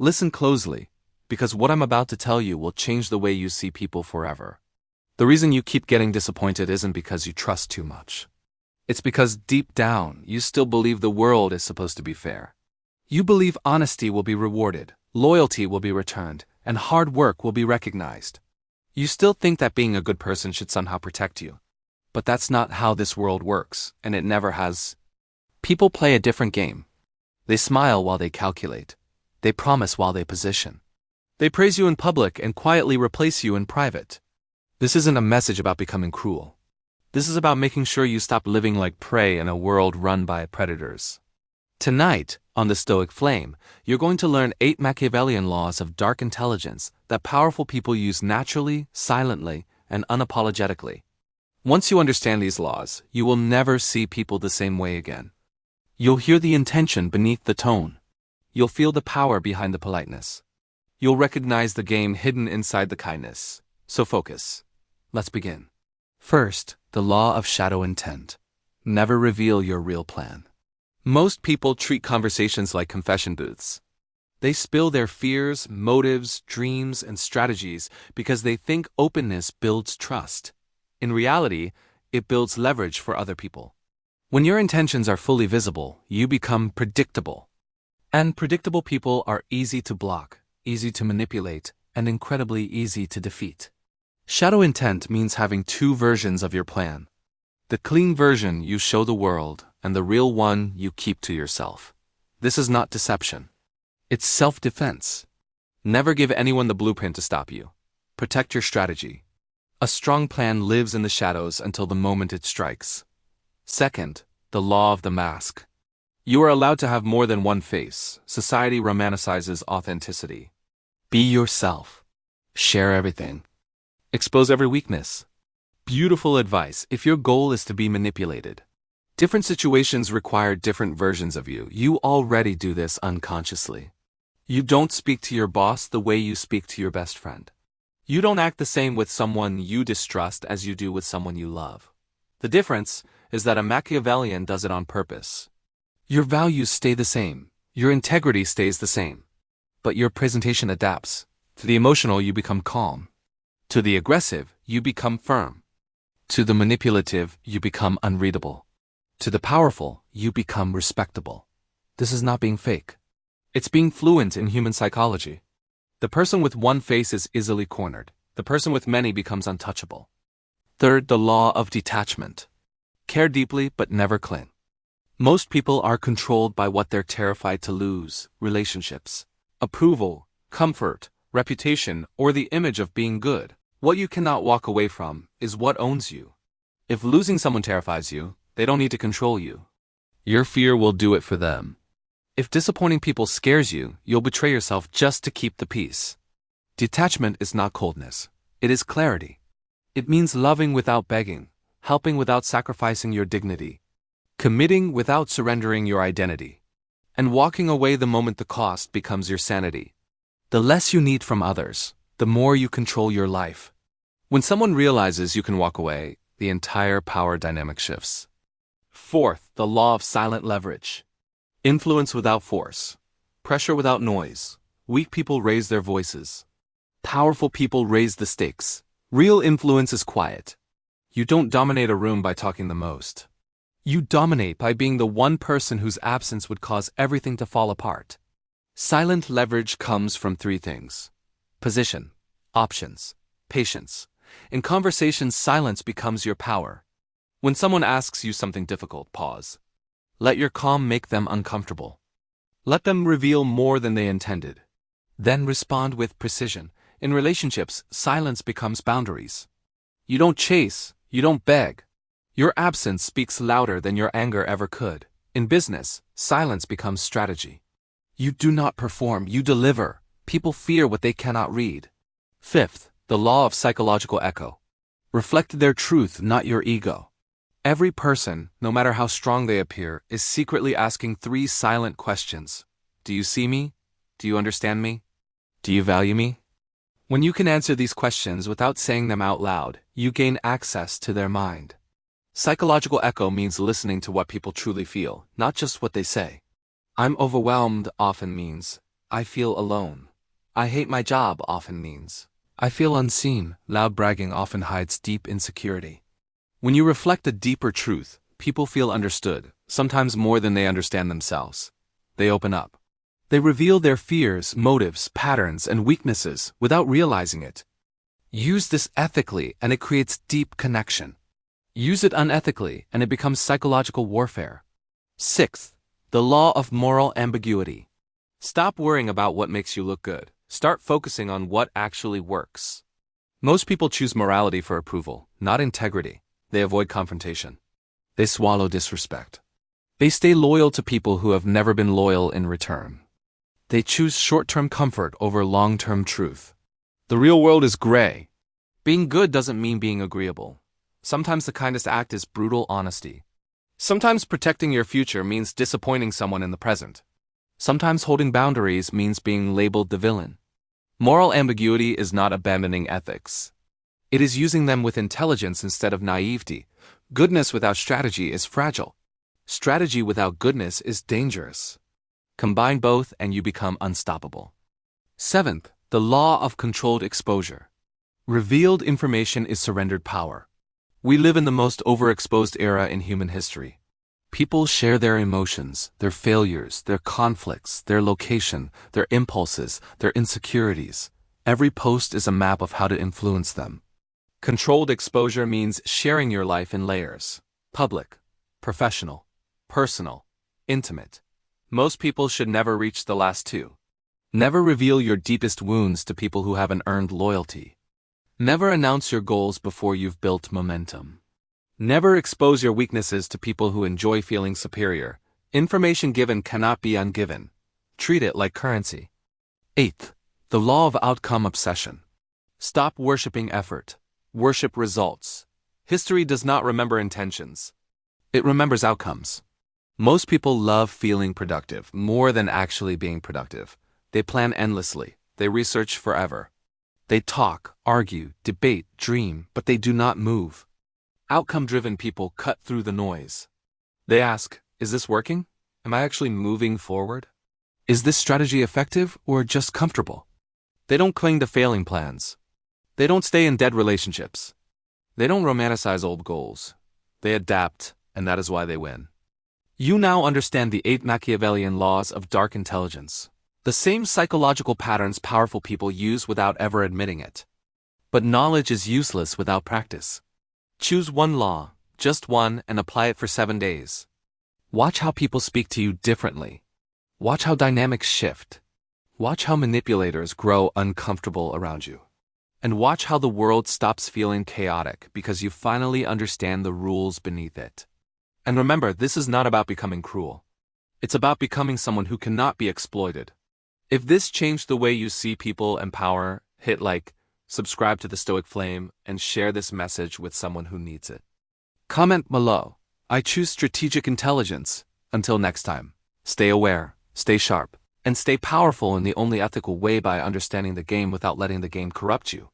Listen closely, because what I'm about to tell you will change the way you see people forever. The reason you keep getting disappointed isn't because you trust too much. It's because deep down, you still believe the world is supposed to be fair. You believe honesty will be rewarded, loyalty will be returned, and hard work will be recognized. You still think that being a good person should somehow protect you. But that's not how this world works, and it never has. People play a different game. They smile while they calculate. They promise while they position. They praise you in public and quietly replace you in private. This isn't a message about becoming cruel. This is about making sure you stop living like prey in a world run by predators. Tonight, on The Stoic Flame, you're going to learn 8 Machiavellian laws of dark intelligence that powerful people use naturally, silently, and unapologetically. Once you understand these laws, you will never see people the same way again. You'll hear the intention beneath the tone. You'll feel the power behind the politeness. You'll recognize the game hidden inside the kindness. So focus. Let's begin. First, the law of shadow intent. Never reveal your real plan. Most people treat conversations like confession booths. They spill their fears, motives, dreams, and strategies because they think openness builds trust. In reality, it builds leverage for other people. When your intentions are fully visible, you become predictable. And predictable people are easy to block, easy to manipulate, and incredibly easy to defeat. Shadow intent means having 2 versions of your plan. The clean version you show the world, and the real one you keep to yourself. This is not deception. It's self-defense. Never give anyone the blueprint to stop you. Protect your strategy. A strong plan lives in the shadows until the moment it strikes. Second, the law of the mask. You are allowed to have more than one face. Society romanticizes authenticity. Be yourself. Share everything. Expose every weakness. Beautiful advice if your goal is to be manipulated. Different situations require different versions of you. You already do this unconsciously. You don't speak to your boss the way you speak to your best friend. You don't act the same with someone you distrust as you do with someone you love. The difference is that a Machiavellian does it on purpose. Your values stay the same. Your integrity stays the same. But your presentation adapts. To the emotional, you become calm. To the aggressive, you become firm. To the manipulative, you become unreadable. To the powerful, you become respectable. This is not being fake. It's being fluent in human psychology. The person with one face is easily cornered. The person with many becomes untouchable. Third, the law of detachment. Care deeply but never cling. Most people are controlled by what they're terrified to lose: relationships, approval, comfort, reputation, or the image of being good. What you cannot walk away from is what owns you. If losing someone terrifies you, they don't need to control you. Your fear will do it for them. If disappointing people scares you, you'll betray yourself just to keep the peace. Detachment is not coldness. It is clarity. It means loving without begging, helping without sacrificing your dignity, committing without surrendering your identity, and walking away the moment the cost becomes your sanity. The less you need from others, the more you control your life. When someone realizes you can walk away, the entire power dynamic shifts. Fourth, the law of silent leverage. Influence without force. Pressure without noise. Weak people raise their voices. Powerful people raise the stakes. Real influence is quiet. You don't dominate a room by talking the most. You dominate by being the one person whose absence would cause everything to fall apart. Silent leverage comes from 3 things: position, options, patience. In conversations, silence becomes your power. When someone asks you something difficult, pause. Let your calm make them uncomfortable. Let them reveal more than they intended. Then respond with precision. In relationships, silence becomes boundaries. You don't chase, you don't beg. Your absence speaks louder than your anger ever could. In business, silence becomes strategy. You do not perform, you deliver. People fear what they cannot read. Fifth, the law of psychological echo. Reflect their truth, not your ego. Every person, no matter how strong they appear, is secretly asking 3 silent questions. Do you see me? Do you understand me? Do you value me? When you can answer these questions without saying them out loud, you gain access to their mind. Psychological echo means listening to what people truly feel, not just what they say. I'm overwhelmed often means, I feel alone. I hate my job often means I feel unseen. Loud bragging often hides deep insecurity. When you reflect a deeper truth, people feel understood, sometimes more than they understand themselves. They open up. They reveal their fears, motives, patterns, and weaknesses without realizing it. Use this ethically and it creates deep connection. Use it unethically and it becomes psychological warfare. Sixth, the law of moral ambiguity. Stop worrying about what makes you look good. Start focusing on what actually works. Most people choose morality for approval, not integrity. They avoid confrontation. They swallow disrespect. They stay loyal to people who have never been loyal in return. They choose short-term comfort over long-term truth. The real world is gray. Being good doesn't mean being agreeable. Sometimes the kindest act is brutal honesty. Sometimes protecting your future means disappointing someone in the present. Sometimes holding boundaries means being labeled the villain. Moral ambiguity is not abandoning ethics. It is using them with intelligence instead of naivety. Goodness without strategy is fragile. Strategy without goodness is dangerous. Combine both and you become unstoppable. Seventh, the law of controlled exposure. Revealed information is surrendered power. We live in the most overexposed era in human history. People share their emotions, their failures, their conflicts, their location, their impulses, their insecurities. Every post is a map of how to influence them. Controlled exposure means sharing your life in layers. Public, professional, personal, intimate. Most people should never reach the last two. Never reveal your deepest wounds to people who haven't earned loyalty. Never announce your goals before you've built momentum. Never expose your weaknesses to people who enjoy feeling superior. Information given cannot be ungiven. Treat it like currency. Eighth, the law of outcome obsession. Stop worshiping effort. Worship results. History does not remember intentions. It remembers outcomes. Most people love feeling productive more than actually being productive. They plan endlessly. They research forever. They talk, argue, debate, dream, but they do not move. Outcome-driven people cut through the noise. They ask, is this working? Am I actually moving forward? Is this strategy effective or just comfortable? They don't cling to failing plans. They don't stay in dead relationships. They don't romanticize old goals. They adapt, and that is why they win. You now understand the 8 Machiavellian laws of dark intelligence. The same psychological patterns powerful people use without ever admitting it. But knowledge is useless without practice. Choose one law, just one, and apply it for 7 days. Watch how people speak to you differently. Watch how dynamics shift. Watch how manipulators grow uncomfortable around you. And watch how the world stops feeling chaotic because you finally understand the rules beneath it. And remember, this is not about becoming cruel. It's about becoming someone who cannot be exploited. If this changed the way you see people and power, hit like, subscribe to the Stoic Flame, and share this message with someone who needs it. Comment below. I choose strategic intelligence. Until next time, stay aware, stay sharp, and stay powerful in the only ethical way by understanding the game without letting the game corrupt you.